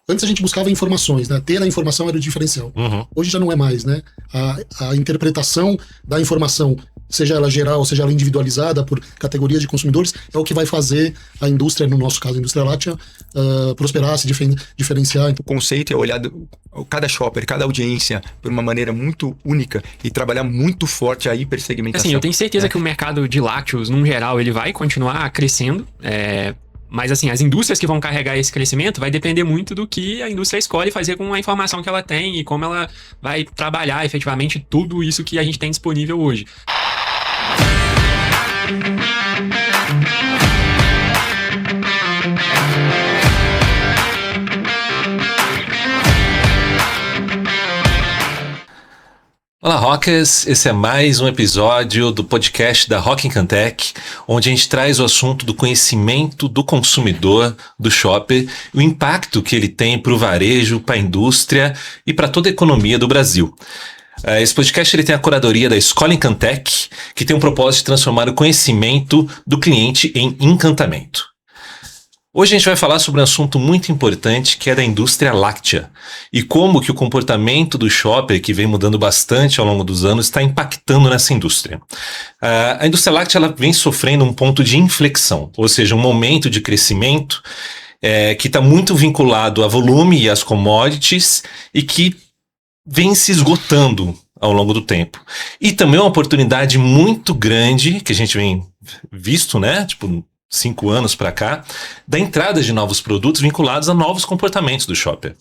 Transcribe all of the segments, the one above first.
Antes a gente buscava informações, né? Ter a informação era o diferencial. Uhum. Hoje já não é mais, né? A interpretação da informação, seja ela geral, seja ela individualizada por categorias de consumidores, é o que vai fazer a indústria, no nosso caso, a indústria láctea, prosperar, se diferenciar. O conceito é olhar cada shopper, cada audiência por uma maneira muito única e trabalhar muito forte a hipersegmentação. Assim, eu tenho certeza que o mercado de lácteos, num geral, ele vai continuar crescendo. Mas assim, as indústrias que vão carregar esse crescimento vai depender muito do que a indústria escolhe fazer com a informação que ela tem e como ela vai trabalhar efetivamente tudo isso que a gente tem disponível hoje. Olá, Rockers! Esse é mais um episódio do podcast da Rock Cantec, onde a gente traz o assunto do conhecimento do consumidor, do shopper, o impacto que ele tem para o varejo, para a indústria e para toda a economia do Brasil. Esse podcast ele tem a curadoria da Escola Encantec, que tem o propósito de transformar o conhecimento do cliente em encantamento. Hoje a gente vai falar sobre um assunto muito importante que é da indústria láctea e como que o comportamento do shopper, que vem mudando bastante ao longo dos anos, está impactando nessa indústria. A indústria láctea ela vem sofrendo um ponto de inflexão, ou seja, um momento de crescimento que está muito vinculado a volume e às commodities e que vem se esgotando ao longo do tempo. E também uma oportunidade muito grande que a gente vem visto, né? 5 anos para cá, da entrada de novos produtos vinculados a novos comportamentos do shopper.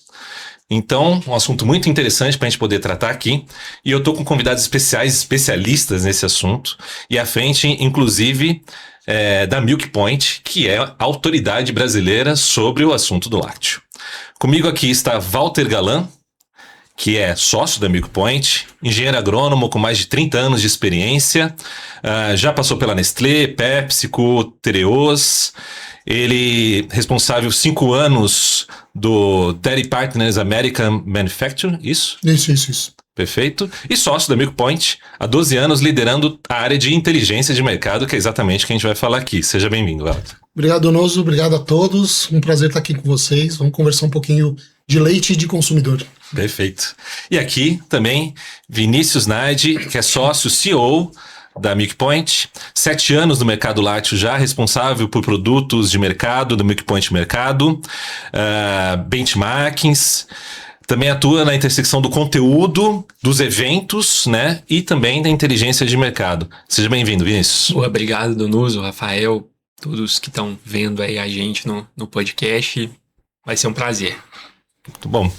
Então, um assunto muito interessante para a gente poder tratar aqui. E eu estou com convidados especiais, especialistas nesse assunto. E à frente, inclusive, da Milk Point, que é a autoridade brasileira sobre o assunto do lácteo. Comigo aqui está Walter Galan, que é sócio da Milk Point, engenheiro agrônomo com mais de 30 anos de experiência, já passou pela Nestlé, PepsiCo, Tereos. Ele é responsável 5 anos do Dairy Partners American Manufacturing, isso? Isso. Perfeito. E sócio da Milk Point, há 12 anos liderando a área de inteligência de mercado, que é exatamente o que a gente vai falar aqui. Seja bem-vindo, Walter. Obrigado, Donoso. Obrigado a todos. Um prazer estar aqui com vocês. Vamos conversar um pouquinho de leite e de consumidor. Perfeito. E aqui também Vinícius Nardi, que é sócio CEO da Milk Point, 7 anos no mercado lácteo já, responsável por produtos de mercado, do Milk Point Mercado, benchmarkings, também atua na intersecção do conteúdo, dos eventos, né, e também da inteligência de mercado. Seja bem-vindo, Vinícius. Obrigado, Donuso, Rafael, todos que estão vendo aí a gente no podcast. Vai ser um prazer. Muito bom.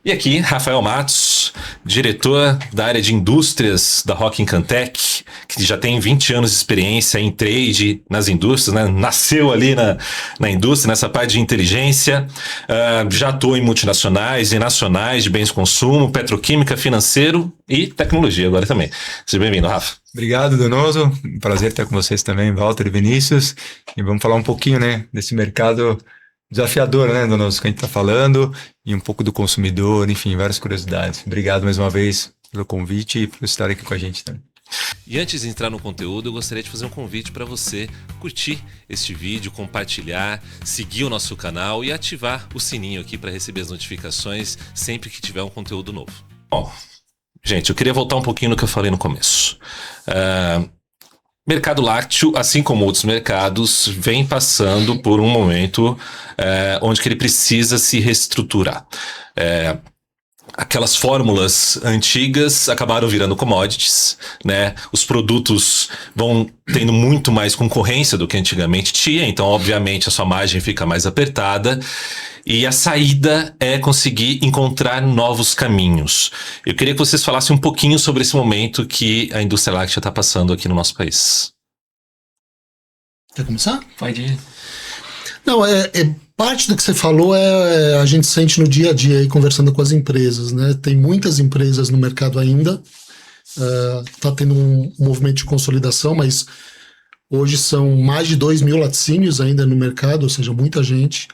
E aqui, Rafael Matos, diretor da área de indústrias da Rock Cantec, que já tem 20 anos de experiência em trade nas indústrias, né? Nasceu ali na indústria, nessa parte de inteligência, já atuou em multinacionais e nacionais de bens de consumo, petroquímica, financeiro e tecnologia agora também. Seja bem-vindo, Rafa. Obrigado, Donoso. Um prazer estar com vocês também, Walter e Vinícius. E vamos falar um pouquinho, né, desse mercado desafiador, né, Donoso, que a gente está falando, e um pouco do consumidor, enfim, várias curiosidades. Obrigado mais uma vez pelo convite e por estar aqui com a gente também. E antes de entrar no conteúdo, eu gostaria de fazer um convite para você curtir este vídeo, compartilhar, seguir o nosso canal e ativar o sininho aqui para receber as notificações sempre que tiver um conteúdo novo. Bom, gente, eu queria voltar um pouquinho no que eu falei no começo. Mercado lácteo, assim como outros mercados, vem passando por um momento onde que ele precisa se reestruturar. Aquelas fórmulas antigas acabaram virando commodities, né? Os produtos vão tendo muito mais concorrência do que antigamente tinha, então obviamente a sua margem fica mais apertada e a saída é conseguir encontrar novos caminhos. Eu queria que vocês falassem um pouquinho sobre esse momento que a indústria láctea está passando aqui no nosso país. Quer começar? Pode ir. Não, parte do que você falou a gente sente no dia a dia aí conversando com as empresas, né? Tem muitas empresas no mercado ainda, tá tendo um movimento de consolidação, mas hoje são mais de 2 mil laticínios ainda no mercado, ou seja, muita gente,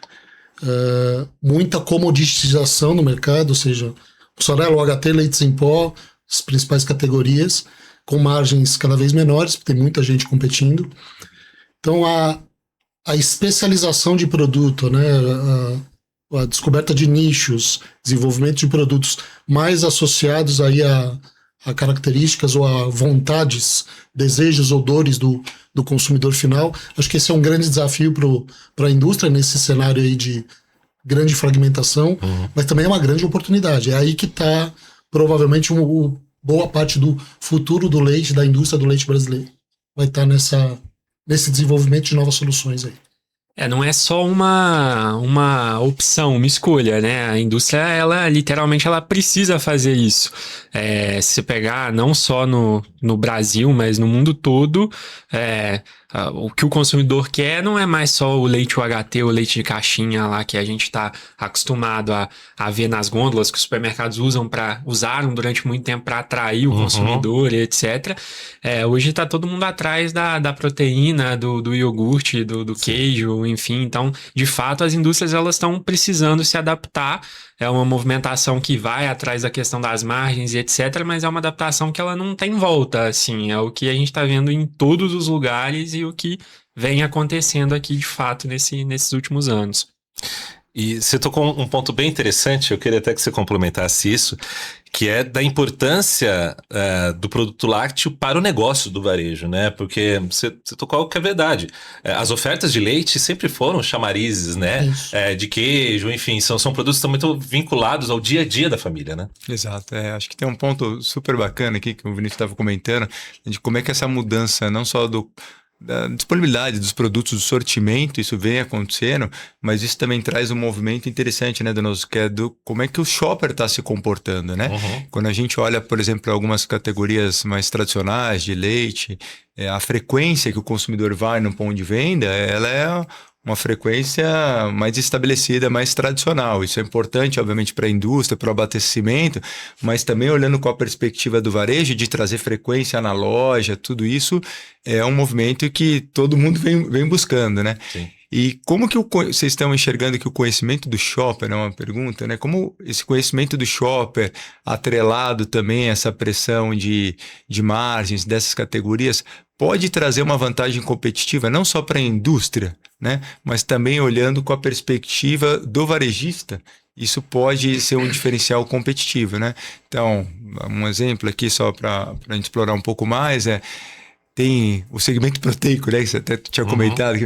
muita comoditização no mercado, ou seja, mussarela, UHT, leites em pó, as principais categorias, com margens cada vez menores, porque tem muita gente competindo. Então, a especialização de produto, né, a descoberta de nichos, desenvolvimento de produtos mais associados aí a características ou a vontades, desejos ou dores do consumidor final. Acho que esse é um grande desafio para a indústria nesse cenário aí de grande fragmentação, mas também é uma grande oportunidade. É aí que está provavelmente boa parte do futuro do leite, da indústria do leite brasileiro. Vai estar nesse desenvolvimento de novas soluções aí. Não é só uma opção, uma escolha, né? A indústria, ela literalmente ela precisa fazer isso. Se você pegar não só no Brasil, mas no mundo todo, o que o consumidor quer não é mais só o leite UHT, o leite de caixinha lá que a gente está acostumado a ver nas gôndolas que os supermercados usaram durante muito tempo para atrair o consumidor, etc. Hoje está todo mundo atrás da proteína, do iogurte, do queijo, enfim. Então, de fato, as indústrias elas estão precisando se adaptar. É uma movimentação que vai atrás da questão das margens e etc., mas é uma adaptação que ela não tem volta, assim. É o que a gente está vendo em todos os lugares e o que vem acontecendo aqui, de fato, nesses últimos anos. E você tocou um ponto bem interessante, eu queria até que você complementasse isso, que é da importância do produto lácteo para o negócio do varejo, né? Porque você tocou algo que é verdade. As ofertas de leite sempre foram chamarizes, né? De queijo, enfim, são produtos que estão muito vinculados ao dia a dia da família, né? Exato. Acho que tem um ponto super bacana aqui que o Vinícius estava comentando, de como é que essa mudança, não só da disponibilidade dos produtos, do sortimento, isso vem acontecendo, mas isso também traz um movimento interessante, né, Donoso, que é como é que o shopper está se comportando, né? Quando a gente olha, por exemplo, algumas categorias mais tradicionais de leite, a frequência que o consumidor vai no ponto de venda, ela é uma frequência mais estabelecida, mais tradicional. Isso é importante, obviamente, para a indústria, para o abastecimento, mas também olhando com a perspectiva do varejo, de trazer frequência na loja, tudo isso é um movimento que todo mundo vem buscando, né? Sim. E como que vocês estão enxergando que o conhecimento do shopper, é uma pergunta, né? Como esse conhecimento do shopper, atrelado também a essa pressão de margens dessas categorias, pode trazer uma vantagem competitiva, não só para a indústria, né? Mas também olhando com a perspectiva do varejista. Isso pode ser um diferencial competitivo, né? Então, um exemplo aqui só para a gente explorar um pouco mais tem o segmento proteico, né? Que você até tinha comentado.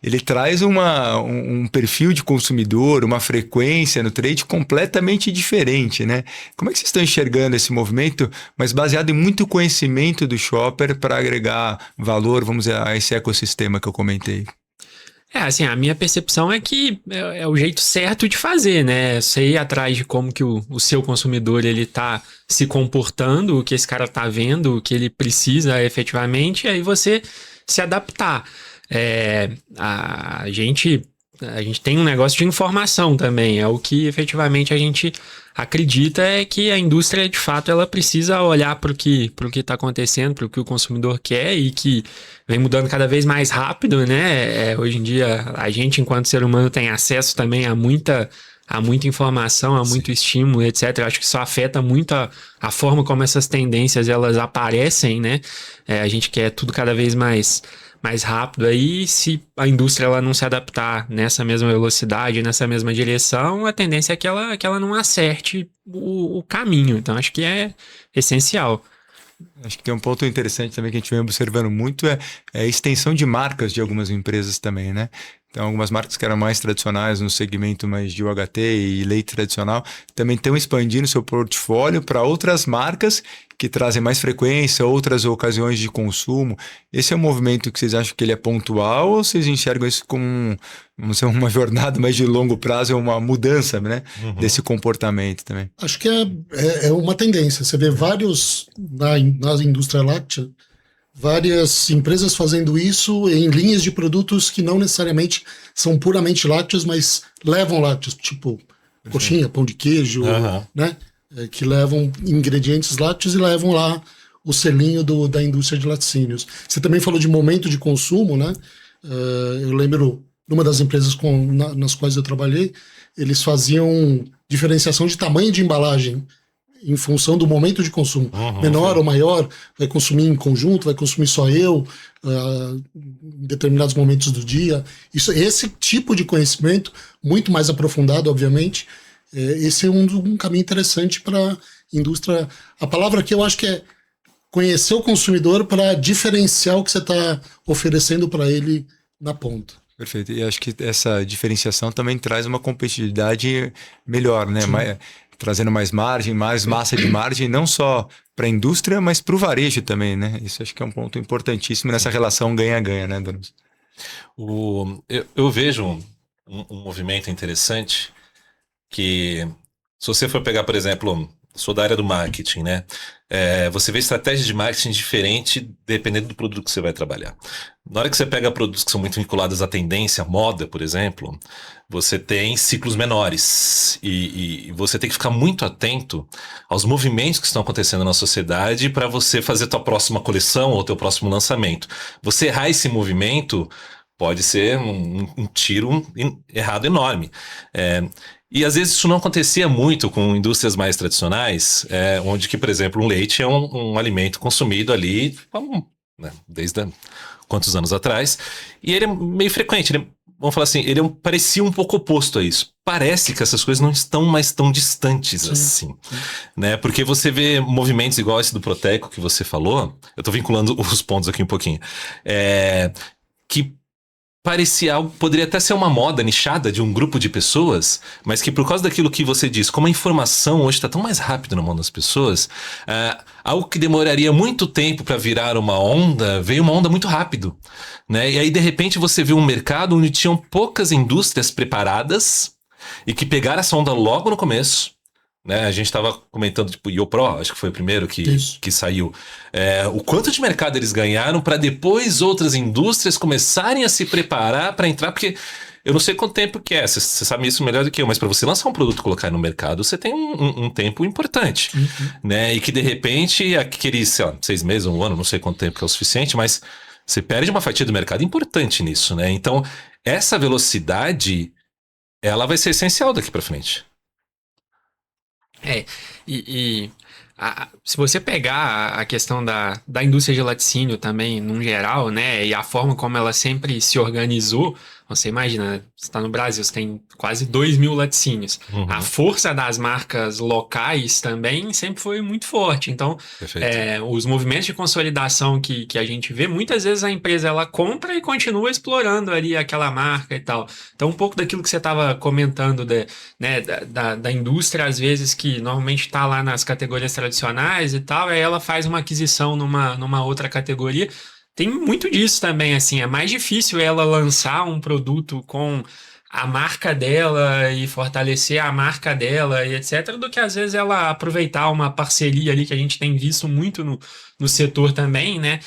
Ele traz um perfil de consumidor, uma frequência no trade completamente diferente, né? Como é que vocês estão enxergando esse movimento, mas baseado em muito conhecimento do shopper para agregar valor, vamos dizer, a esse ecossistema que eu comentei? Assim, a minha percepção é que é o jeito certo de fazer, né? Você ir atrás de como que o seu consumidor ele tá se comportando, o que esse cara tá vendo, o que ele precisa efetivamente, e aí você se adaptar. A gente tem um negócio de informação também, é o que efetivamente a gente acredita é que a indústria, de fato, ela precisa olhar para o que está acontecendo, para o que o consumidor quer e que vem mudando cada vez mais rápido, né? Hoje em dia, a gente, enquanto ser humano, tem acesso também a muita informação, a muito estímulo, etc. Eu acho que isso afeta muito a forma como essas tendências elas aparecem, né? A gente quer tudo cada vez mais rápido. Aí, se a indústria ela não se adaptar nessa mesma velocidade, nessa mesma direção, a tendência é que ela não acerte o caminho. Então, acho que é essencial. Acho que tem um ponto interessante também que a gente vem observando muito, é a extensão de marcas de algumas empresas também, né? Então, algumas marcas que eram mais tradicionais no segmento mais de UHT e leite tradicional também estão expandindo seu portfólio para outras marcas que trazem mais frequência, outras ocasiões de consumo. Esse é um movimento que vocês acham que ele é pontual ou vocês enxergam isso como uma jornada mais de longo prazo, uma mudança, né, desse comportamento também? Acho que é uma tendência. Você vê vários, na indústria láctea, várias empresas fazendo isso em linhas de produtos que não necessariamente são puramente lácteos, mas levam lácteos, tipo coxinha, pão de queijo, né? Que levam ingredientes lácteos e levam lá o selinho da indústria de laticínios. Você também falou de momento de consumo, né? Eu lembro, numa das empresas nas quais eu trabalhei, eles faziam diferenciação de tamanho de embalagem em função do momento de consumo. Menor ou maior, vai consumir em conjunto, vai consumir só eu, em determinados momentos do dia. Esse tipo de conhecimento, muito mais aprofundado, obviamente, esse é um caminho interessante para a indústria. A palavra aqui eu acho que é conhecer o consumidor para diferenciar o que você está oferecendo para ele na ponta. Perfeito. E acho que essa diferenciação também traz uma competitividade melhor, né? Trazendo mais margem, mais massa de margem, não só para a indústria, mas para o varejo também, né? Isso acho que é um ponto importantíssimo nessa relação ganha-ganha, né, Donos? Eu vejo um movimento interessante que, se você for pegar, por exemplo, sou da área do marketing, né? Você vê estratégia de marketing diferente dependendo do produto que você vai trabalhar. Na hora que você pega produtos que são muito vinculados à tendência, à moda, por exemplo, você tem ciclos menores e você tem que ficar muito atento aos movimentos que estão acontecendo na sociedade para você fazer tua próxima coleção ou teu próximo lançamento. Você errar esse movimento pode ser um tiro errado enorme. E às vezes isso não acontecia muito com indústrias mais tradicionais, onde que, por exemplo, um leite é um alimento consumido ali, né, desde quantos anos atrás, e ele é meio frequente, vamos falar assim, ele parecia um pouco oposto a isso. Parece que essas coisas não estão mais tão distantes assim, né? Porque você vê movimentos igual esse do Proteico que você falou, eu tô vinculando os pontos aqui um pouquinho, que parecia algo, poderia até ser uma moda nichada de um grupo de pessoas, mas que por causa daquilo que você diz, como a informação hoje está tão mais rápido na mão das pessoas, algo que demoraria muito tempo para virar uma onda, veio uma onda muito rápido, né? E aí de repente você viu um mercado onde tinham poucas indústrias preparadas e que pegaram essa onda logo no começo. Né, a gente estava comentando, tipo, YoPro, acho que foi o primeiro que saiu. O quanto de mercado eles ganharam para depois outras indústrias começarem a se preparar para entrar, porque eu não sei quanto tempo que é, você sabe isso melhor do que eu, mas para você lançar um produto e colocar no mercado, você tem um tempo importante. Né, e que de repente, aqueles, sei lá, 6 meses, um ano, não sei quanto tempo que é o suficiente, mas você perde uma fatia do mercado importante nisso. Né? Então, essa velocidade, ela vai ser essencial daqui para frente. Se você pegar a questão da indústria de laticínio também, num geral, né, e a forma como ela sempre se organizou, você imagina, você está no Brasil, você tem quase 2.000 laticínios. A força das marcas locais também sempre foi muito forte. Então, os movimentos de consolidação que a gente vê, muitas vezes a empresa ela compra e continua explorando ali aquela marca e tal. Então, um pouco daquilo que você estava comentando da indústria, às vezes, que normalmente está lá nas categorias tradicionais e tal, aí ela faz uma aquisição numa outra categoria. Tem muito disso também, assim, é mais difícil ela lançar um produto com a marca dela e fortalecer a marca dela e etc, do que às vezes ela aproveitar uma parceria ali que a gente tem visto muito no setor também, né,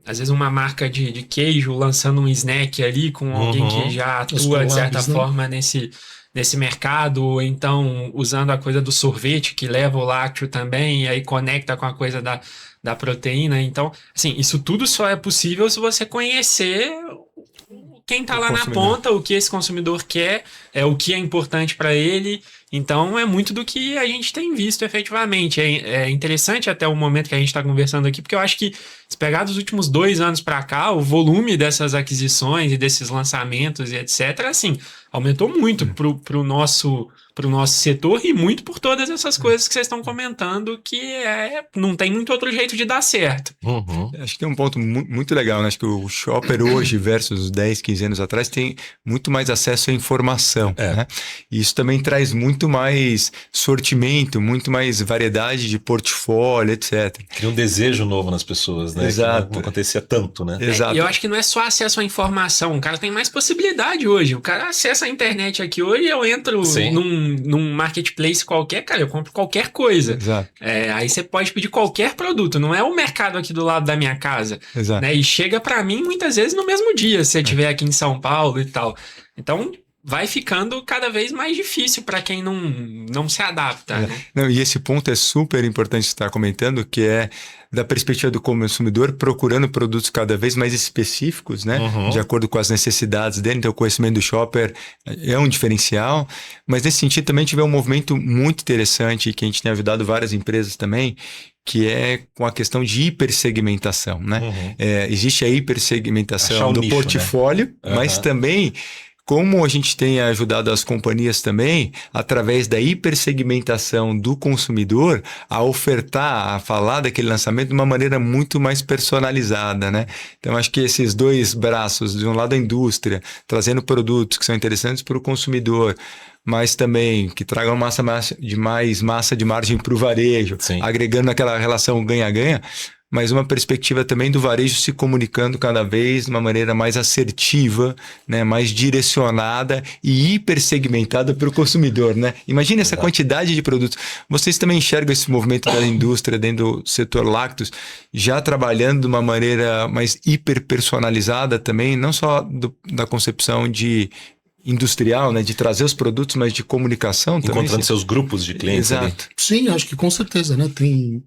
às vezes uma marca de queijo lançando um snack ali com alguém que já atua de certa forma nesse mercado, ou então usando a coisa do sorvete que leva o lácteo também e aí conecta com a coisa da proteína. Então, assim, isso tudo só é possível se você conhecer quem está lá na ponta, o que esse consumidor quer, o que é importante para ele. Então, é muito do que a gente tem visto efetivamente. É interessante até o momento que a gente está conversando aqui, porque eu acho que, se pegar dos últimos 2 anos para cá, o volume dessas aquisições e desses lançamentos e etc., assim, aumentou muito pro nosso setor e muito por todas essas coisas que vocês estão comentando, que não tem muito outro jeito de dar certo. Acho que tem um ponto muito legal, né? Acho que o shopper hoje versus 10, 15 anos atrás tem muito mais acesso à informação, né? E isso também traz muito mais sortimento, muito mais variedade de portfólio, etc. Cria um desejo novo nas pessoas, né? Exato. Que não acontecia tanto, né? Exato. E eu acho que não é só acesso à informação, o cara tem mais possibilidade hoje. O cara acessa a internet aqui hoje, eu entro num marketplace qualquer, cara, eu compro qualquer coisa. Exato. Aí você pode pedir qualquer produto, não é o mercado aqui do lado da minha casa. Exato. Né? E chega pra mim muitas vezes no mesmo dia, se você estiver aqui em São Paulo e tal. Então, vai ficando cada vez mais difícil para quem não se adapta, né? Não, e esse ponto é super importante estar comentando, que é da perspectiva do consumidor procurando produtos cada vez mais específicos, né? De acordo com as necessidades dele. Então, o conhecimento do shopper é um diferencial. Mas, nesse sentido, também tive um movimento muito interessante que a gente tem ajudado várias empresas também, que é com a questão de hipersegmentação, né? Existe a hipersegmentação do nicho, portfólio, né? mas também... Como a gente tem ajudado as companhias também, através da hipersegmentação do consumidor, a ofertar, a falar daquele lançamento de uma maneira muito mais personalizada, né? Então, acho que esses dois braços, de um lado a indústria, trazendo produtos que são interessantes para o consumidor, mas também que tragam mais massa de margem para o varejo, Sim. agregando aquela relação ganha-ganha, mas uma perspectiva também do varejo se comunicando cada vez de uma maneira mais assertiva, né, mais direcionada e hipersegmentada para o consumidor, né? Imagina essa quantidade de produtos. Vocês também enxergam esse movimento da indústria dentro do setor lácteos já trabalhando de uma maneira mais hiperpersonalizada também, não só da concepção de industrial, né, de trazer os produtos, mas de comunicação também. Encontrando seus grupos de clientes ali. Exato. Sim, acho que com certeza, né? Tem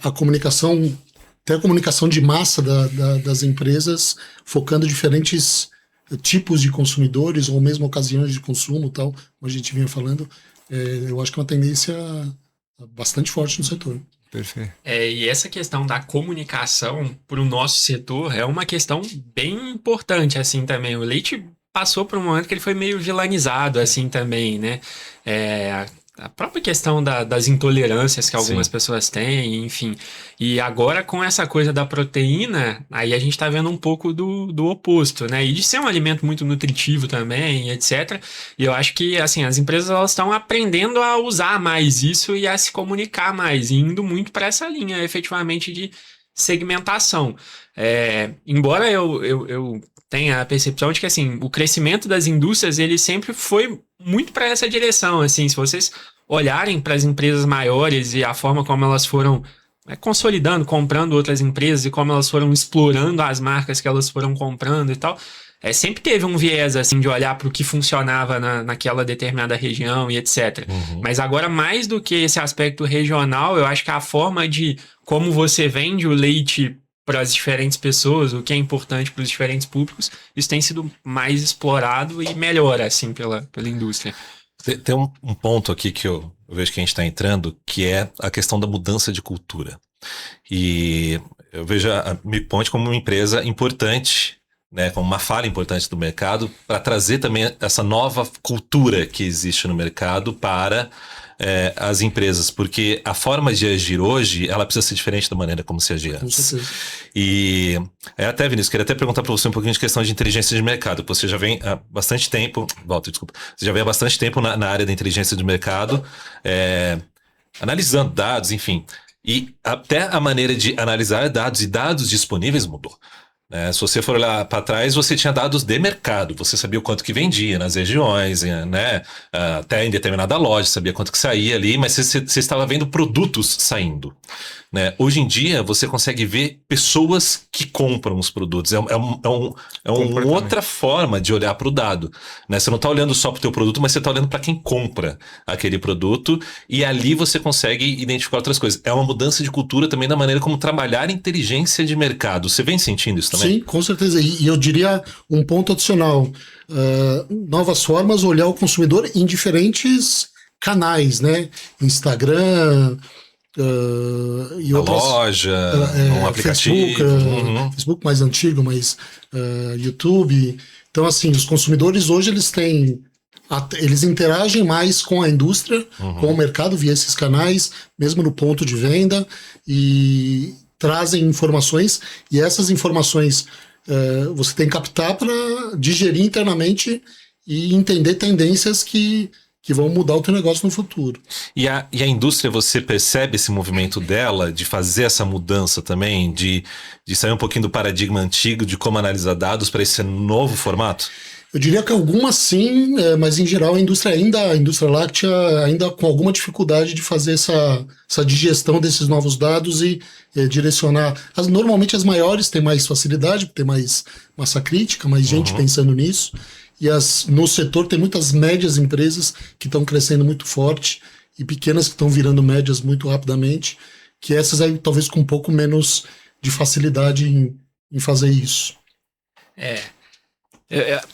a comunicação, tem a comunicação de massa das empresas, focando diferentes tipos de consumidores ou mesmo ocasiões de consumo, tal, como a gente vinha falando. Eu acho que é uma tendência bastante forte no setor. Perfeito. E essa questão da comunicação para o nosso setor é uma questão bem importante, assim, também. O leite passou por um momento que ele foi meio vilanizado, assim, também, né? A própria questão das intolerâncias que algumas pessoas têm, enfim. E agora, com essa coisa da proteína, aí a gente tá vendo um pouco do oposto, né? E de ser um alimento muito nutritivo também, etc. E eu acho que, assim, as empresas elas estão aprendendo a usar mais isso e a se comunicar mais, indo muito para essa linha, efetivamente, de segmentação. Embora eu tenha a percepção de que, assim, o crescimento das indústrias, ele sempre foi muito para essa direção, assim, se vocês olharem para as empresas maiores e a forma como elas foram consolidando, comprando outras empresas e como elas foram explorando as marcas que elas foram comprando e tal, sempre teve um viés, assim, de olhar para o que funcionava naquela determinada região e etc. Mas agora, mais do que esse aspecto regional, eu acho que a forma de como você vende o leite para as diferentes pessoas, o que é importante para os diferentes públicos, isso tem sido mais explorado e melhor, assim, pela indústria. Tem um ponto aqui que eu vejo que a gente está entrando, que é a questão da mudança de cultura. E eu vejo a Milk Point como uma empresa importante, né, como uma falha importante do mercado, para trazer também essa nova cultura que existe no mercado para as empresas, porque a forma de agir hoje, ela precisa ser diferente da maneira como se agia antes. Com certeza. E até, Vinícius, queria até perguntar para você um pouquinho de questão de inteligência de mercado, porque você já vem há bastante tempo, você já vem há bastante tempo na área da inteligência de mercado, analisando dados, enfim, e até a maneira de analisar dados e dados disponíveis mudou. Se você for olhar para trás, você tinha dados de mercado, você sabia o quanto que vendia nas regiões, né? Até em determinada loja, sabia quanto que saía ali, mas você estava vendo produtos saindo. Né? Hoje em dia, você consegue ver pessoas que compram os produtos. É uma outra forma de olhar para o dado. Né? Você não está olhando só para o teu produto, mas você está olhando para quem compra aquele produto, e ali você consegue identificar outras coisas. É uma mudança de cultura também na maneira como trabalhar inteligência de mercado. Você vem sentindo isso também? Sim, com certeza. E eu diria um ponto adicional. Novas formas, olhar o consumidor em diferentes canais, né? Instagram... e outras, loja, um aplicativo, Facebook mais antigo, mas YouTube. Então, assim, os consumidores hoje eles interagem mais com a indústria, com o mercado via esses canais, mesmo no ponto de venda, e trazem informações, e essas informações você tem que captar para digerir internamente e entender tendências que vão mudar o teu negócio no futuro. E a indústria, você percebe esse movimento dela de fazer essa mudança também, de sair um pouquinho do paradigma antigo de como analisar dados para esse novo formato? Eu diria que algumas sim, mas em geral a indústria láctea ainda com alguma dificuldade de fazer essa digestão desses novos dados e direcionar. Normalmente as maiores têm mais facilidade, porque tem mais massa crítica, mais gente pensando nisso. e no setor tem muitas médias empresas que estão crescendo muito forte e pequenas que estão virando médias muito rapidamente, que essas aí talvez com um pouco menos de facilidade em fazer isso.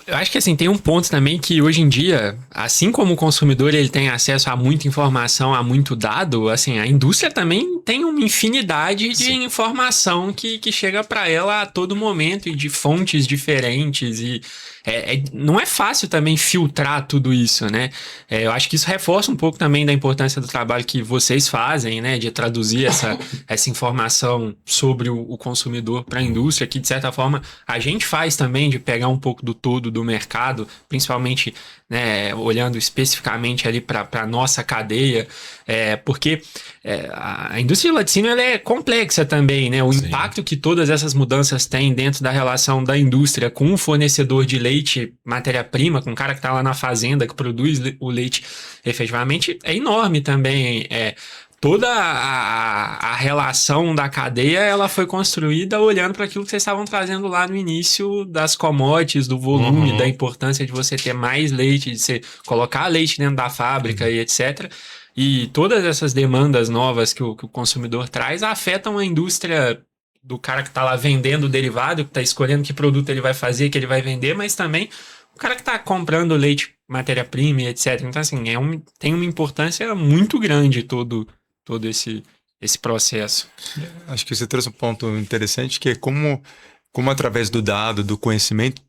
Eu acho que assim, tem um ponto também que hoje em dia, assim como o consumidor ele tem acesso a muita informação, a muito dado, assim, a indústria também tem uma infinidade de informação que chega para ela a todo momento e de fontes diferentes e não é fácil também filtrar tudo isso, né? Eu acho que isso reforça um pouco também da importância do trabalho que vocês fazem, né? De traduzir essa informação sobre o consumidor para a indústria, que de certa forma a gente faz também, de pegar um pouco do todo do mercado, principalmente, né, olhando especificamente ali para a nossa cadeia, porque a indústria de laticínio ela é complexa também, né? O impacto que todas essas mudanças têm dentro da relação da indústria com o fornecedor de leite, matéria-prima, com o cara que está lá na fazenda, que produz o leite efetivamente, é enorme também. Toda a relação da cadeia ela foi construída olhando para aquilo que vocês estavam trazendo lá no início das commodities, do volume, da importância de você ter mais leite, de você colocar leite dentro da fábrica e etc. E todas essas demandas novas que o consumidor traz afetam a indústria do cara que está lá vendendo o derivado, que está escolhendo que produto ele vai fazer, que ele vai vender, mas também o cara que está comprando leite, matéria-prima e etc. Então, assim, tem uma importância muito grande todo esse processo. Acho que você trouxe um ponto interessante, que é como através do dado, do conhecimento,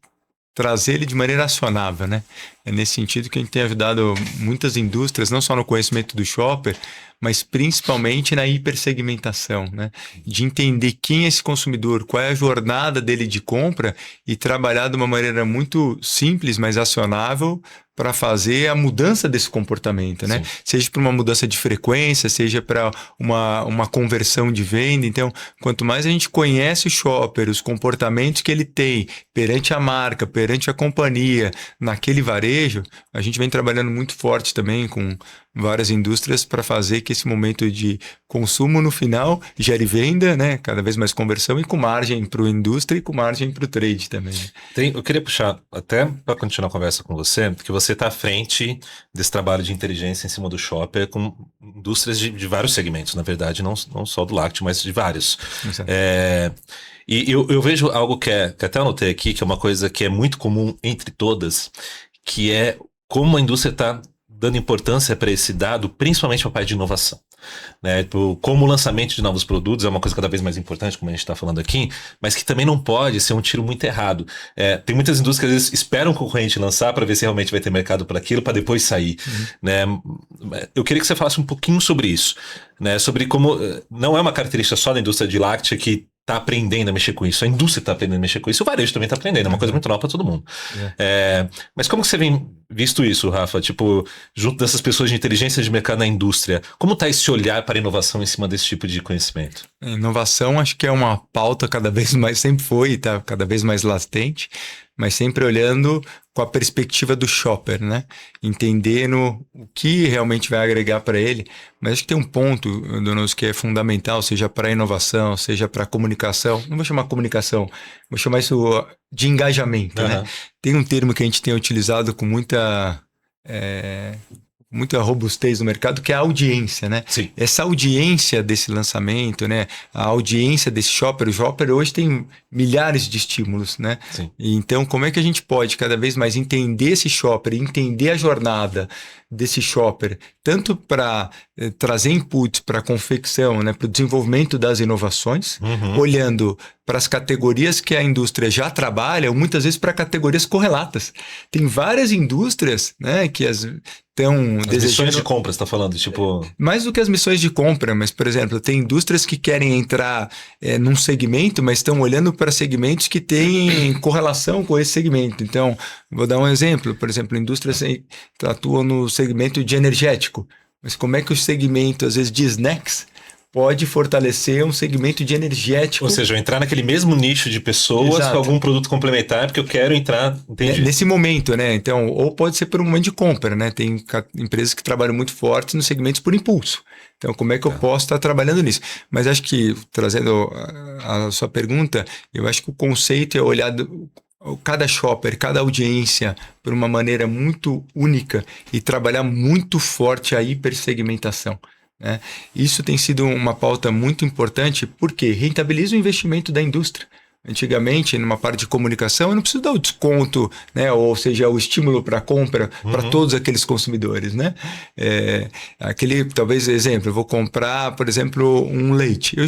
trazer ele de maneira acionável, né? É nesse sentido que a gente tem ajudado muitas indústrias, não só no conhecimento do shopper, mas principalmente na hipersegmentação, né? De entender quem é esse consumidor, qual é a jornada dele de compra e trabalhar de uma maneira muito simples, mas acionável para fazer a mudança desse comportamento, né? Seja para uma mudança de frequência, seja para uma conversão de venda. Então, quanto mais a gente conhece o shopper, os comportamentos que ele tem perante a marca, perante a companhia, naquele varejo, a gente vem trabalhando muito forte também com várias indústrias para fazer que esse momento de consumo no final gere venda, né? Cada vez mais conversão e com margem para a indústria e com margem para o trade também. Eu queria puxar, até para continuar a conversa com você, que você está à frente desse trabalho de inteligência em cima do shopper com indústrias de vários segmentos, na verdade, não só do lácteo, mas de vários. E eu vejo algo que até anotei aqui, que é uma coisa que é muito comum entre todas, que é como a indústria está dando importância para esse dado, principalmente para a parte de inovação. Né? Como o lançamento de novos produtos é uma coisa cada vez mais importante, como a gente está falando aqui, mas que também não pode ser um tiro muito errado. Tem muitas indústrias que às vezes esperam o concorrente lançar para ver se realmente vai ter mercado para aquilo, para depois sair. Né? Eu queria que você falasse um pouquinho sobre isso, né? Sobre como não é uma característica só da indústria de láctea que está aprendendo a mexer com isso, a indústria está aprendendo a mexer com isso, o varejo também está aprendendo, é uma coisa muito nova para todo mundo. Mas como que você vem visto isso, Rafa? Tipo, junto dessas pessoas de inteligência de mercado na indústria, como está esse olhar para a inovação em cima desse tipo de conhecimento? Inovação acho que é uma pauta cada vez mais, sempre foi e está cada vez mais latente, mas sempre olhando com a perspectiva do shopper, né? Entendendo o que realmente vai agregar para ele. Mas acho que tem um ponto, Donoso, que é fundamental, seja para a inovação, seja para a comunicação. Não vou chamar comunicação, vou chamar isso de engajamento, né? Tem um termo que a gente tem utilizado com muita robustez no mercado, que é a audiência, né? Sim. Essa audiência desse lançamento, né? A audiência desse shopper, o shopper hoje tem milhares de estímulos, né? Sim. E então, como é que a gente pode cada vez mais entender esse shopper, entender a jornada desse shopper, tanto para trazer inputs para a confecção, né? Para o desenvolvimento das inovações, olhando para as categorias que a indústria já trabalha, ou muitas vezes para categorias correlatas. Tem várias indústrias, né? Que estão desejando... missões de compra, você está falando, tipo... Mais do que as missões de compra, mas, por exemplo, tem indústrias que querem entrar num segmento, mas estão olhando para segmentos que têm correlação com esse segmento. Então, vou dar um exemplo. Por exemplo, indústrias atuam no segmento de energético, mas como é que o segmento, às vezes, de snacks pode fortalecer um segmento de energético? Ou seja, eu entrar naquele mesmo nicho de pessoas com algum produto complementar, porque eu quero entrar... Entendi. Nesse momento, né? Então, ou pode ser por um momento de compra, né? Tem empresas que trabalham muito fortes nos segmentos por impulso. Então, como é que eu posso estar trabalhando nisso? Mas acho que, trazendo a sua pergunta, eu acho que o conceito é olhar cada shopper, cada audiência por uma maneira muito única e trabalhar muito forte a hipersegmentação, né? Isso tem sido uma pauta muito importante porque rentabiliza o investimento da indústria. Antigamente, numa parte de comunicação, eu não preciso dar o desconto, né? Ou seja, o estímulo para compra para todos aqueles consumidores, né? Talvez, exemplo, eu vou comprar, por exemplo, um leite. Eu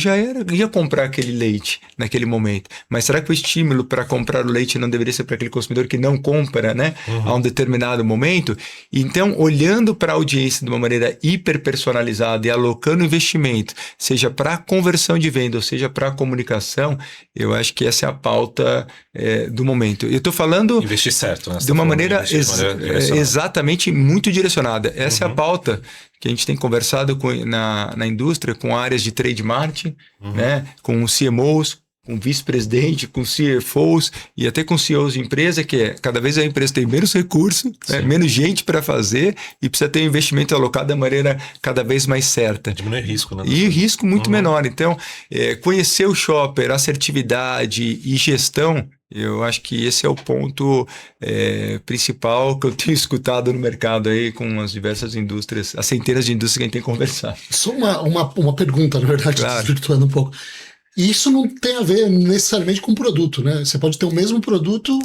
ia comprar aquele leite naquele momento, mas será que o estímulo para comprar o leite não deveria ser para aquele consumidor que não compra, né? A um determinado momento? Então, olhando para a audiência de uma maneira hiper personalizada e alocando investimento, seja para conversão de venda ou seja para comunicação, eu acho que essa é a pauta do momento. Eu estou falando investir certo, né? de uma maneira exatamente muito direcionada. Essa é a pauta que a gente tem conversado na indústria, com áreas de trade marketing, né? Com CMOs, com vice-presidente, com CFOs e até com CEOs de empresa, que cada vez a empresa tem menos recurso, né? Menos gente para fazer e precisa ter um investimento alocado da maneira cada vez mais certa. Diminui risco, né? E risco muito menor. Então, conhecer o shopper, assertividade e gestão, eu acho que esse é o ponto principal que eu tenho escutado no mercado aí com as diversas indústrias, as centenas de indústrias que a gente tem conversado. Só uma pergunta, na verdade, Claro. desvirtuando um pouco. Isso não tem a ver necessariamente com o produto, né? Você pode ter o mesmo produto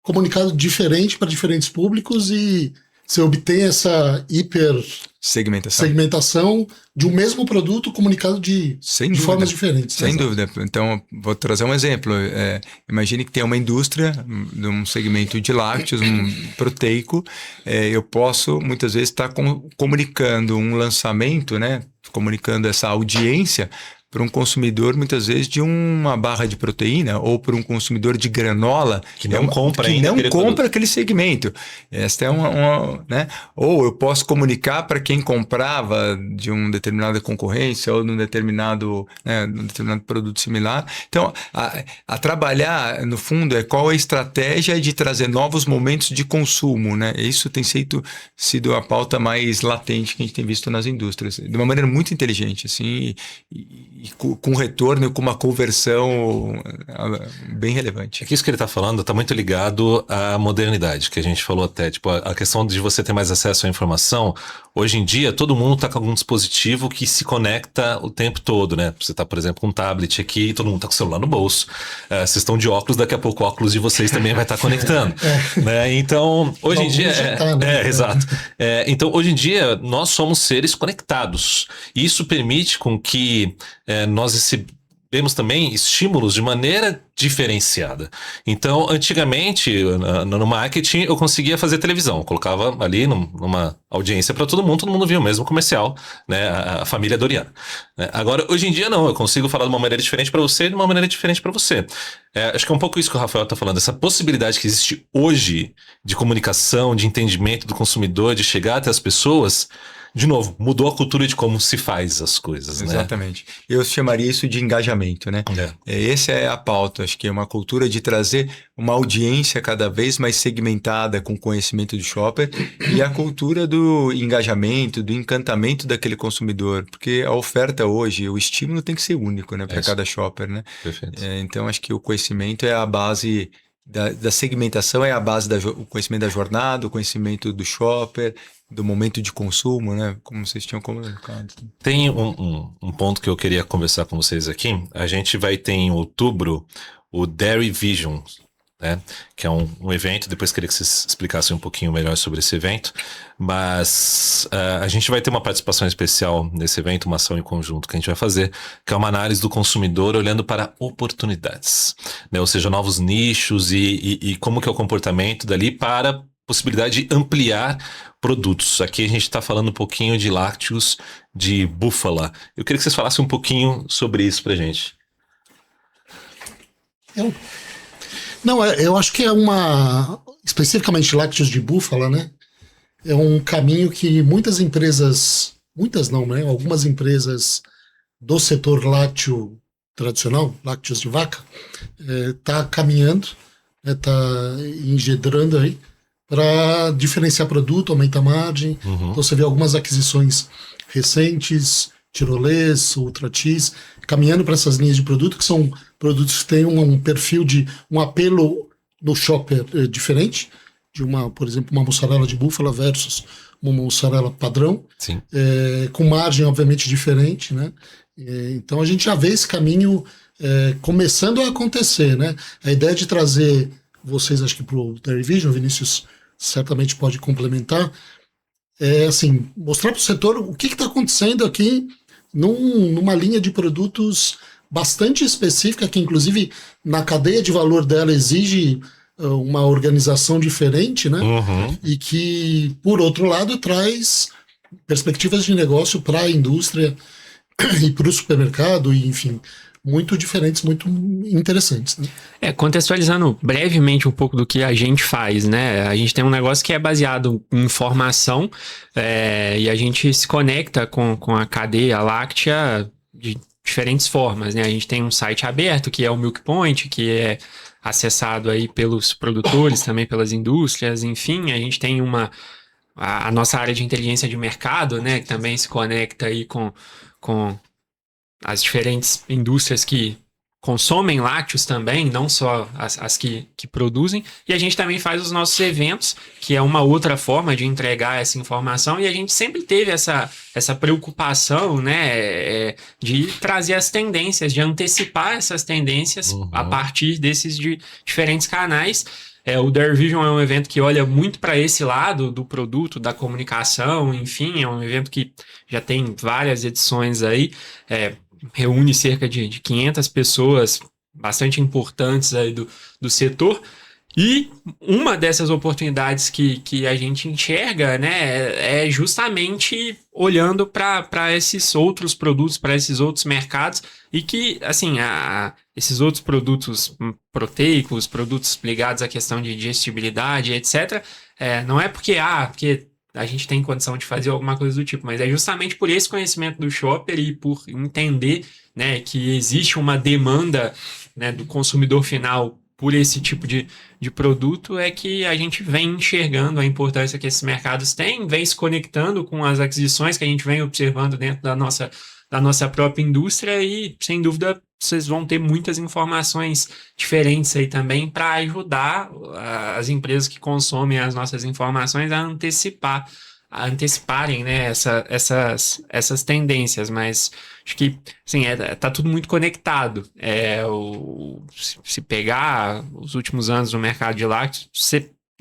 comunicado diferente para diferentes públicos e você obtém essa segmentação de um mesmo produto comunicado de formas diferentes. Sem dúvida. Então, vou trazer um exemplo. Imagine que tem uma indústria de um segmento de lácteos, proteico. Eu posso, muitas vezes, estar comunicando um lançamento, né? Comunicando essa audiência para um consumidor, muitas vezes, de uma barra de proteína ou para um consumidor de granola que não compra aquele segmento. Esta é né? Ou eu posso comunicar para quem comprava de uma determinada concorrência ou num determinado produto similar. Então, a trabalhar, no fundo, qual a estratégia de trazer novos momentos de consumo, né? Isso tem sido a pauta mais latente que a gente tem visto nas indústrias, de uma maneira muito inteligente, assim, e com retorno e com uma conversão bem relevante. É que isso que ele está falando está muito ligado à modernidade, que a gente falou até, tipo, a questão de você ter mais acesso à informação. Hoje em dia, todo mundo está com algum dispositivo que se conecta o tempo todo, né? Você está, por exemplo, com um tablet aqui e todo mundo está com o celular no bolso. Vocês estão de óculos, daqui a pouco o óculos de vocês também vai estar conectando. Né? Então, hoje em dia... exato. Então, hoje em dia, nós somos seres conectados. E isso permite com que nós recebemos também estímulos de maneira diferenciada. Então, antigamente, no marketing, eu conseguia fazer televisão. Eu colocava ali numa audiência para todo mundo via o mesmo comercial, né? A família Doriana. Né? Agora, hoje em dia, não. Eu consigo falar de uma maneira diferente para você e de uma maneira diferente para você. Acho que é um pouco isso que o Rafael está falando. Essa possibilidade que existe hoje de comunicação, de entendimento do consumidor, de chegar até as pessoas... De novo, mudou a cultura de como se faz as coisas, né? Exatamente. Eu chamaria isso de engajamento, né? Essa é a pauta. Acho que é uma cultura de trazer uma audiência cada vez mais segmentada com conhecimento do shopper e a cultura do engajamento, do encantamento daquele consumidor. Porque a oferta hoje, o estímulo tem que ser único, né? Para cada shopper, né? Perfeito. Então, acho que o conhecimento é a base... Da segmentação é a base do conhecimento da jornada, o conhecimento do shopper, do momento de consumo, né? Como vocês tinham comunicado. Tem um ponto que eu queria conversar com vocês aqui. A gente vai ter em outubro o Dairy Vision, né? Que é um evento. Depois queria que vocês explicassem um pouquinho melhor sobre esse evento. Mas a gente vai ter uma participação especial nesse evento, uma ação em conjunto que a gente vai fazer, que é uma análise do consumidor olhando para oportunidades, né? Ou seja, novos nichos e como que é o comportamento dali para possibilidade de ampliar produtos. Aqui a gente está falando um pouquinho de lácteos de búfala. Eu queria que vocês falassem um pouquinho sobre isso pra gente. Eu acho que especificamente lácteos de búfala, né? É um caminho que muitas empresas, algumas empresas do setor lácteo tradicional, lácteos de vaca, tá caminhando, tá engendrando aí para diferenciar produto, aumentar a margem. Então você vê algumas aquisições recentes, Tirolês, Ultra Cheese, caminhando para essas linhas de produto, que são produtos que têm um perfil de um apelo no shopper diferente, de por exemplo, uma mussarela de búfala versus uma mussarela padrão, Sim. Com margem, obviamente, diferente, né? Então a gente já vê esse caminho começando a acontecer, né? A ideia de trazer vocês, acho que para o Dairy Vision, Vinícius certamente pode complementar, assim, mostrar para o setor o que está acontecendo aqui numa linha de produtos bastante específica, que inclusive na cadeia de valor dela exige uma organização diferente, né? Uhum. E que, por outro lado, traz perspectivas de negócio para a indústria e para o supermercado, e, enfim, muito diferentes, muito interessantes, né? Contextualizando brevemente um pouco do que a gente faz, né? A gente tem um negócio que é baseado em informação, e a gente se conecta com a cadeia láctea de diferentes formas, né? A gente tem um site aberto, que é o Milk Point, que é acessado aí pelos produtores, também pelas indústrias, enfim, a gente tem a nossa área de inteligência de mercado, né, que também se conecta aí com as diferentes indústrias que consomem lácteos também, não só as que produzem, e a gente também faz os nossos eventos, que é uma outra forma de entregar essa informação, e a gente sempre teve essa preocupação, né, de trazer as tendências, de antecipar essas tendências a partir desses diferentes canais. O Dairy Vision é um evento que olha muito para esse lado do produto, da comunicação, enfim, é um evento que já tem várias edições aí, reúne cerca de 500 pessoas bastante importantes aí do setor, e uma dessas oportunidades que a gente enxerga, né, é justamente olhando para esses outros produtos, para esses outros mercados, e que, assim, esses outros produtos proteicos, produtos ligados à questão de digestibilidade, etc., não é porque a gente tem condição de fazer alguma coisa do tipo, mas é justamente por esse conhecimento do shopper e por entender, né, que existe uma demanda, né, do consumidor final por esse tipo de produto, é que a gente vem enxergando a importância que esses mercados têm, vem se conectando com as aquisições que a gente vem observando dentro da nossa própria indústria, e, sem dúvida, vocês vão ter muitas informações diferentes aí também para ajudar as empresas que consomem as nossas informações a anteciparem, né, essas tendências, mas acho que, assim, tá tudo muito conectado. Se pegar os últimos anos no mercado de lácteos,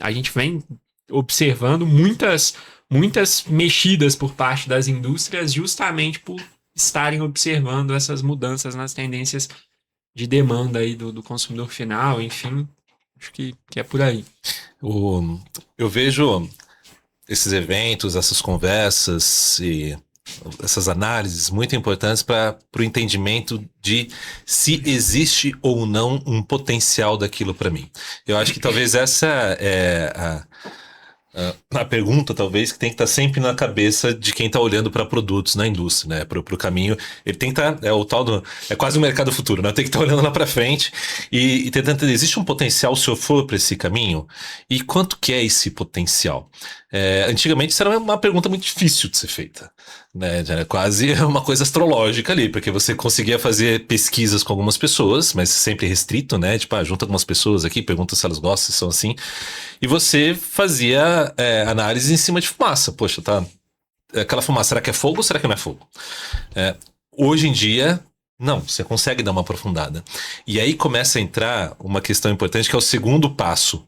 a gente vem observando muitas mexidas por parte das indústrias, justamente por estarem observando essas mudanças nas tendências de demanda aí do consumidor final, enfim, acho que é por aí. Eu vejo esses eventos, essas conversas e essas análises muito importantes para o entendimento de se existe ou não um potencial daquilo para mim. Eu acho que talvez essa é a pergunta, talvez, que tem que estar sempre na cabeça de quem está olhando para produtos na indústria, né? Para o caminho. Ele tem que estar, é quase um mercado futuro, né? Tem que estar olhando lá para frente e tentando entender, existe um potencial se eu for para esse caminho? E quanto que é esse potencial? Antigamente isso era uma pergunta muito difícil de ser feita, né? Era quase uma coisa astrológica ali, porque você conseguia fazer pesquisas com algumas pessoas, mas sempre restrito, né? Tipo, junta algumas pessoas aqui, pergunta se elas gostam, se são assim, e você fazia análise em cima de fumaça. Poxa, tá, aquela fumaça, será que é fogo ou será que não é fogo? Hoje em dia, não, você consegue dar uma aprofundada. E aí começa a entrar uma questão importante, que é o segundo passo.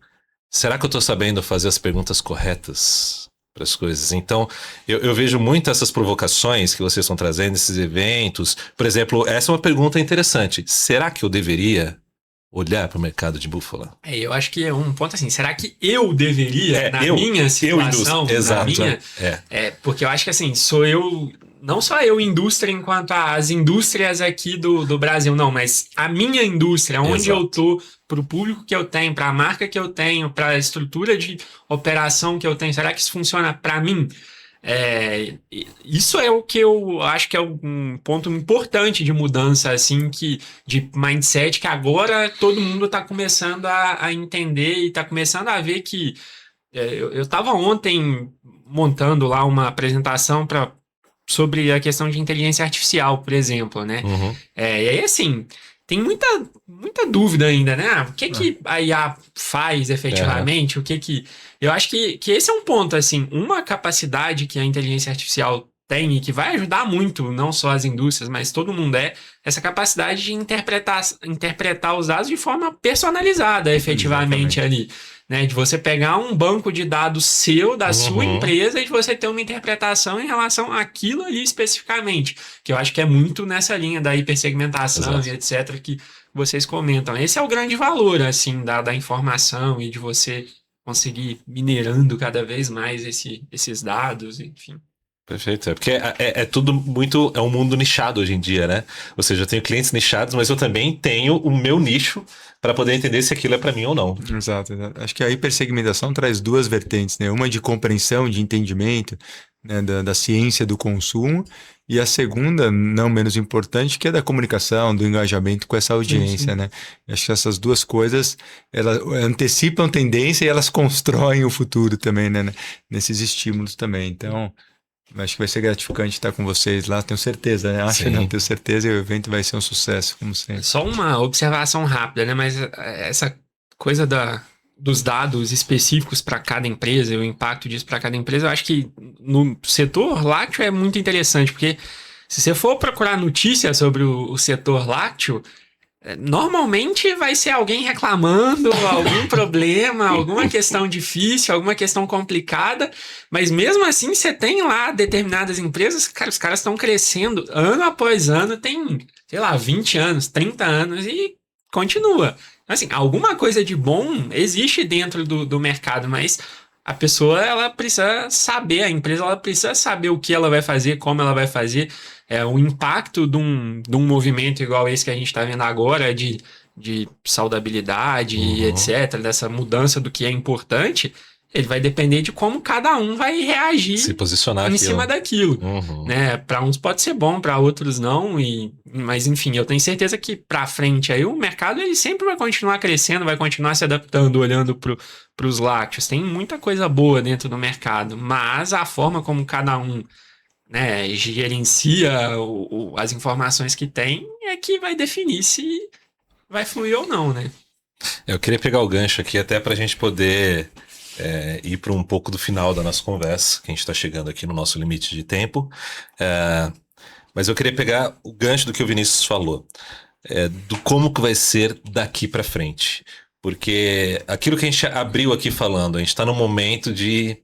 Será que eu estou sabendo fazer as perguntas corretas para as coisas? Então, eu vejo muito essas provocações que vocês estão trazendo, esses eventos. Por exemplo, essa é uma pergunta interessante. Será que eu deveria olhar para o mercado de búfala? Eu acho que é um ponto assim, será que eu deveria, minha situação, porque eu acho que assim, sou eu, não só eu indústria enquanto as indústrias aqui do Brasil, não, mas a minha indústria, onde eu tô, para o público que eu tenho, para a marca que eu tenho, para a estrutura de operação que eu tenho, será que isso funciona para mim? Isso é o que eu acho que é um ponto importante de mudança, assim, de mindset, que agora todo mundo está começando a entender e está começando a ver que eu estava ontem montando lá uma apresentação sobre a questão de inteligência artificial, por exemplo, né? Uhum. E aí, assim, tem muita dúvida ainda, né? O que a IA faz efetivamente? Eu acho que esse é um ponto, assim, uma capacidade que a inteligência artificial tem e que vai ajudar muito, não só as indústrias, mas todo mundo essa capacidade de interpretar os dados de forma personalizada, efetivamente, ali. Né, de você pegar um banco de dados seu, da sua empresa, e de você ter uma interpretação em relação àquilo ali especificamente, que eu acho que é muito nessa linha da hipersegmentação e etc. que vocês comentam. Esse é o grande valor, assim, da informação e de você conseguir minerando cada vez mais esses dados, enfim. Perfeito, porque é tudo muito, é um mundo nichado hoje em dia, né? Ou seja, eu tenho clientes nichados, mas eu também tenho o meu nicho para poder entender se aquilo é para mim ou não. Exato. Acho que a hipersegmentação traz duas vertentes, né? Uma de compreensão, de entendimento, né, da ciência do consumo, e a segunda, não menos importante, que é da comunicação, do engajamento com essa audiência, né? Acho que essas duas coisas, elas antecipam tendência e elas constroem o futuro também, né? Nesses estímulos também. Então, acho que vai ser gratificante estar com vocês lá, tenho certeza, né? Acho que não, tenho certeza, e o evento vai ser um sucesso, como sempre. Só uma observação rápida, né? Mas essa coisa dos dados específicos para cada empresa, o impacto disso para cada empresa, eu acho que no setor lácteo é muito interessante, porque se você for procurar notícias sobre o setor lácteo, normalmente vai ser alguém reclamando algum problema, alguma questão difícil, alguma questão complicada, mas mesmo assim você tem lá determinadas empresas, cara, os caras estão crescendo ano após ano, tem, sei lá, 20 anos, 30 anos e continua. Assim, alguma coisa de bom existe dentro do mercado, mas a pessoa, ela precisa saber, a empresa, ela precisa saber o que ela vai fazer, como ela vai fazer. O impacto de um movimento igual esse que a gente está vendo agora, de saudabilidade e etc., dessa mudança do que é importante, ele vai depender de como cada um vai reagir, se posicionar em cima daquilo. Né? Para uns pode ser bom, para outros não, mas enfim, eu tenho certeza que para frente aí o mercado ele sempre vai continuar crescendo, vai continuar se adaptando, olhando para os lácteos. Tem muita coisa boa dentro do mercado, mas a forma como cada um, né, gerencia as informações que tem é que vai definir se vai fluir ou não, né? Eu queria pegar o gancho aqui até para a gente poder ir para um pouco do final da nossa conversa, que a gente está chegando aqui no nosso limite de tempo. Mas eu queria pegar o gancho do que o Vinícius falou, do como que vai ser daqui para frente. Porque aquilo que a gente abriu aqui falando, a gente está num momento de...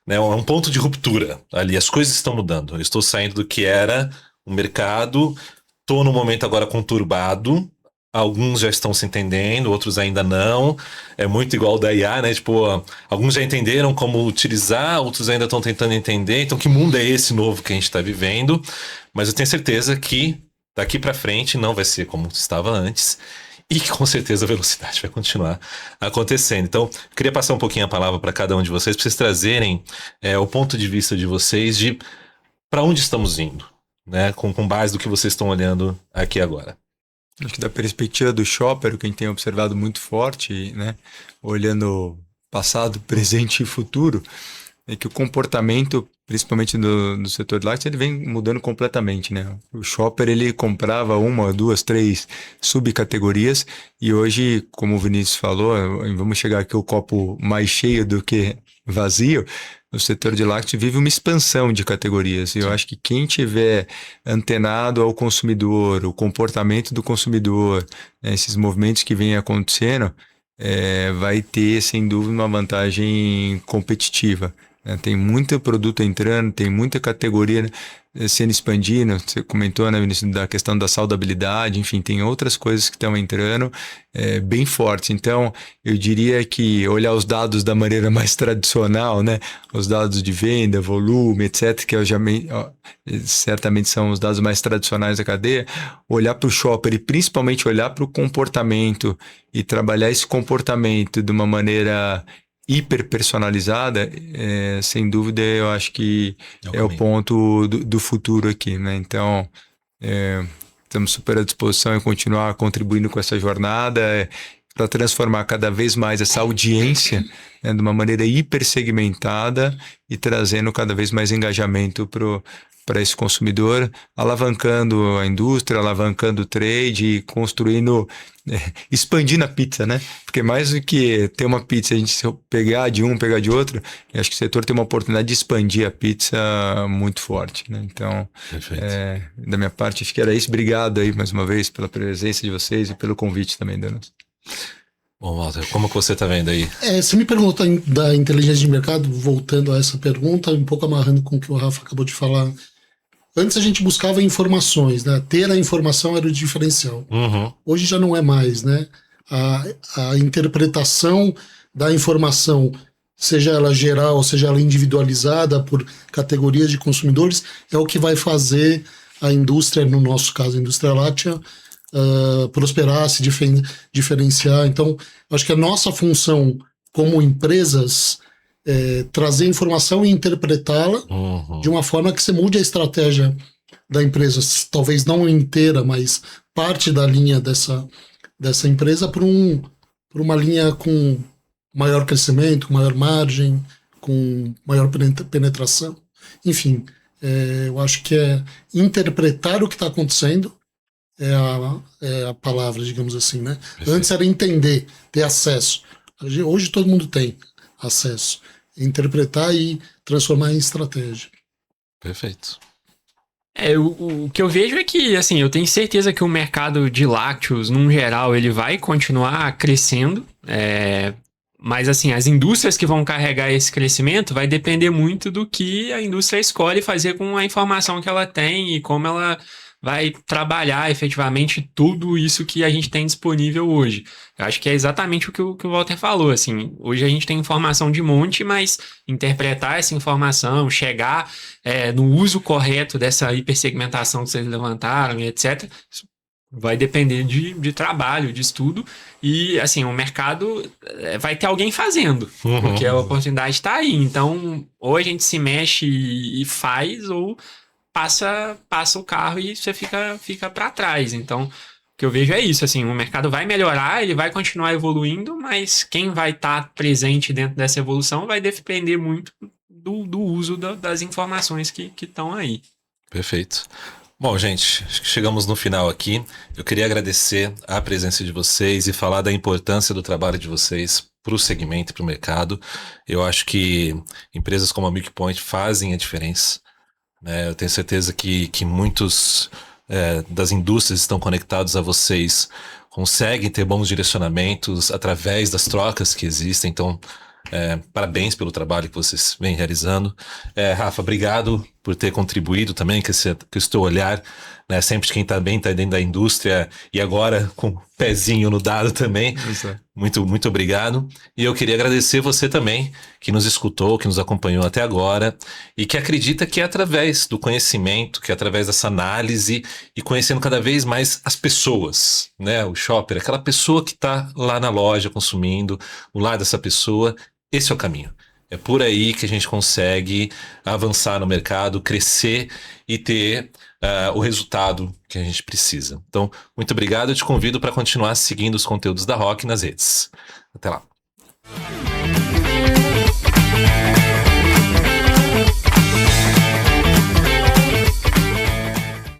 né, um ponto de ruptura ali, as coisas estão mudando. Eu estou saindo do que era o mercado, estou num momento agora conturbado, alguns já estão se entendendo, outros ainda não. É muito igual da IA, né? Tipo, alguns já entenderam como utilizar, outros ainda estão tentando entender. Então, que mundo é esse novo que a gente está vivendo? Mas eu tenho certeza que daqui para frente não vai ser como estava antes. E que com certeza a velocidade vai continuar acontecendo. Então, eu queria passar um pouquinho a palavra para cada um de vocês, para vocês trazerem o ponto de vista de vocês de para onde estamos indo, né? Com base do que vocês estão olhando aqui agora. Acho que da perspectiva do shopper, o que a gente tem observado muito forte, né? Olhando passado, presente e futuro, é que o comportamento, principalmente do setor de lácteos, ele vem mudando completamente, né? O shopper, ele comprava 1, 2, 3 subcategorias e hoje, como o Vinícius falou, vamos chegar aqui o copo mais cheio do que vazio, o setor de lácteos vive uma expansão de categorias. E eu acho que quem tiver antenado ao consumidor, o comportamento do consumidor, né, esses movimentos que vêm acontecendo, vai ter, sem dúvida, uma vantagem competitiva. Tem muito produto entrando, tem muita categoria, né, sendo expandida. Você comentou, né, Vinícius, da questão da saudabilidade, enfim, tem outras coisas que estão entrando bem fortes. Então, eu diria que olhar os dados da maneira mais tradicional, né, os dados de venda, volume, etc., que certamente são os dados mais tradicionais da cadeia, olhar para o shopper e principalmente olhar para o comportamento e trabalhar esse comportamento de uma maneira hiper personalizada, sem dúvida, eu acho que é o ponto do futuro aqui, né? Então, estamos super à disposição em continuar contribuindo com essa jornada para transformar cada vez mais essa audiência, né, de uma maneira hiper segmentada e trazendo cada vez mais engajamento para para esse consumidor, alavancando a indústria, alavancando o trade e construindo, expandindo a pizza, né? Porque mais do que ter uma pizza, a gente se pegar de um, pegar de outro, eu acho que o setor tem uma oportunidade de expandir a pizza muito forte, né? Então, da minha parte, acho que era isso. Obrigado aí mais uma vez pela presença de vocês e pelo convite também, Danos. Bom, Walter, como que você está vendo aí? Você me perguntou da inteligência de mercado, voltando a essa pergunta, um pouco amarrando com o que o Rafa acabou de falar. Antes a gente buscava informações, né? Ter a informação era o diferencial. Uhum. Hoje já não é mais, né? A interpretação da informação, seja ela geral, seja ela individualizada por categorias de consumidores, é o que vai fazer a indústria, no nosso caso a indústria láctea, prosperar, se diferenciar. Então, acho que a nossa função como empresas é trazer informação e interpretá-la de uma forma que você mude a estratégia da empresa, talvez não inteira, mas parte da linha dessa empresa para uma linha com maior crescimento, maior margem, com maior penetração. Enfim, eu acho que interpretar o que está acontecendo é a palavra, digamos assim, né? Perfeito. Antes era entender, ter acesso. Hoje todo mundo tem acesso. Interpretar e transformar em estratégia. Perfeito. O que eu vejo é que, assim, eu tenho certeza que o mercado de lácteos, num geral, ele vai continuar crescendo. Mas, assim, as indústrias que vão carregar esse crescimento vai depender muito do que a indústria escolhe fazer com a informação que ela tem e como ela vai trabalhar efetivamente tudo isso que a gente tem disponível hoje. Eu acho que é exatamente o que o Walter falou, assim, hoje a gente tem informação de monte, mas interpretar essa informação, chegar no uso correto dessa hipersegmentação que vocês levantaram e etc., isso vai depender de trabalho, de estudo, e assim, o mercado vai ter alguém fazendo, porque a oportunidade está aí. Então, ou a gente se mexe e faz, ou passa o carro e você fica para trás. Então, o que eu vejo é isso, assim, o mercado vai melhorar, ele vai continuar evoluindo, mas quem vai estar presente dentro dessa evolução vai depender muito do uso das informações que estão aí. Perfeito. Bom, gente, acho que chegamos no final aqui. Eu queria agradecer a presença de vocês e falar da importância do trabalho de vocês para o segmento e para o mercado. Eu acho que empresas como a Milk Point fazem a diferença. Eu tenho certeza que muitos das indústrias estão conectados a vocês, conseguem ter bons direcionamentos através das trocas que existem. Então, parabéns pelo trabalho que vocês vêm realizando. Rafa, obrigado por ter contribuído também com esse teu olhar, né? Sempre de quem está bem, está dentro da indústria e agora com o pezinho no dado também. Muito, muito obrigado. E eu queria agradecer você também, que nos escutou, que nos acompanhou até agora e que acredita que é através do conhecimento, que é através dessa análise e conhecendo cada vez mais as pessoas, né? O shopper, aquela pessoa que está lá na loja consumindo, o lado dessa pessoa, esse é o caminho. É por aí que a gente consegue avançar no mercado, crescer e ter o resultado que a gente precisa. Então, muito obrigado. Eu te convido para continuar seguindo os conteúdos da Rock nas redes. Até lá.